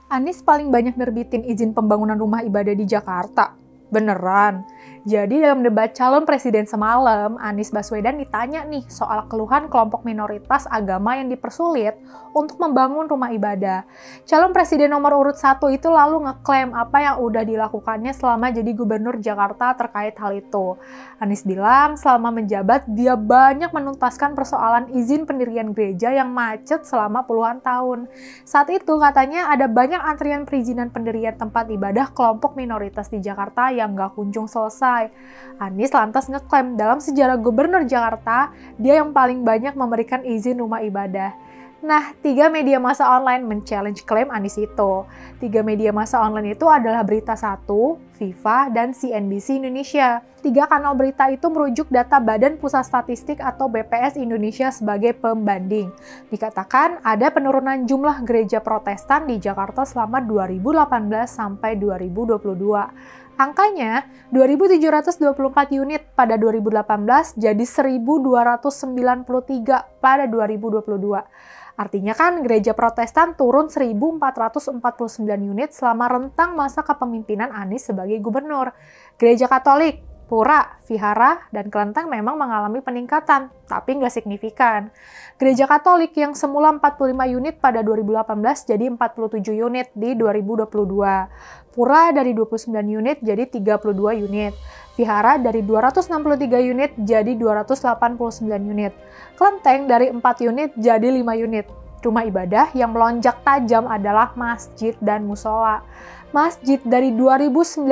Anies paling banyak nerbitin izin pembangunan rumah ibadah di Jakarta. Beneran? Jadi dalam debat calon presiden semalam, Anies Baswedan ditanya nih soal keluhan kelompok minoritas agama yang dipersulit untuk membangun rumah ibadah. Calon presiden nomor urut 1 itu lalu ngeklaim apa yang udah dilakukannya selama jadi gubernur Jakarta terkait hal itu. Anies bilang selama menjabat dia banyak menuntaskan persoalan izin pendirian gereja yang macet selama puluhan tahun. Saat itu katanya ada banyak antrian perizinan pendirian tempat ibadah kelompok minoritas di Jakarta yang nggak kunjung selesai. Anies lantas ngeklaim dalam sejarah gubernur Jakarta, dia yang paling banyak memberikan izin rumah ibadah. Nah, 3 media massa online men-challenge klaim Anies itu. 3 media massa online itu adalah Berita 1, Viva, dan CNBC Indonesia. 3 kanal berita itu merujuk data Badan Pusat Statistik atau BPS Indonesia sebagai pembanding. Dikatakan ada penurunan jumlah gereja Protestan di Jakarta selama 2018 sampai 2022. Angkanya 2.724 unit pada 2018 jadi 1.293 pada 2022. Artinya kan gereja Protestan turun 1.449 unit selama rentang masa kepemimpinan Anies sebagai gubernur. Gereja Katolik, Pura, Vihara, dan Kelenteng memang mengalami peningkatan, tapi nggak signifikan. Gereja Katolik yang semula 45 unit pada 2018 jadi 47 unit di 2022. Pura dari 29 unit jadi 32 unit. Vihara dari 263 unit jadi 289 unit. Kelenteng dari 4 unit jadi 5 unit. Rumah ibadah yang melonjak tajam adalah masjid dan musola. Masjid dari 2.927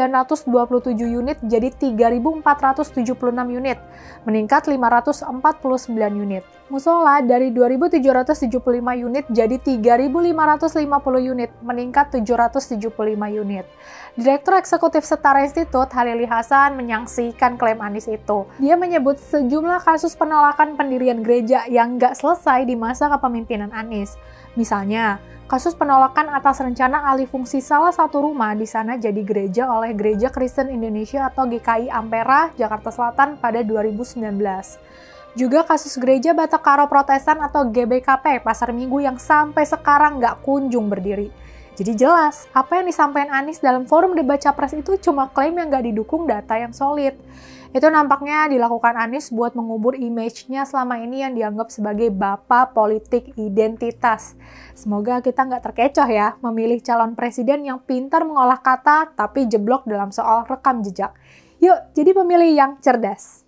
unit jadi 3.476 unit, meningkat 549 unit. Musola dari 2.775 unit jadi 3.550 unit, meningkat 775 unit. Direktur Eksekutif Setara Institut, Halili Hasan, menyaksikan klaim Anies itu. Dia menyebut sejumlah kasus penolakan pendirian gereja yang nggak selesai di masa kepemimpinan Anies. Misalnya, kasus penolakan atas rencana alih fungsi salah satu rumah di sana jadi gereja oleh Gereja Kristen Indonesia atau GKI Ampera, Jakarta Selatan pada 2019. Juga kasus gereja Batak Karo Protestan atau GBKP Pasar Minggu yang sampai sekarang nggak kunjung berdiri. Jadi jelas, apa yang disampaikan Anies dalam forum debat capres itu cuma klaim yang nggak didukung data yang solid. Itu nampaknya dilakukan Anies buat mengubur image-nya selama ini yang dianggap sebagai bapak politik identitas. Semoga kita nggak terkecoh ya, memilih calon presiden yang pintar mengolah kata tapi jeblok dalam soal rekam jejak. Yuk, jadi pemilih yang cerdas.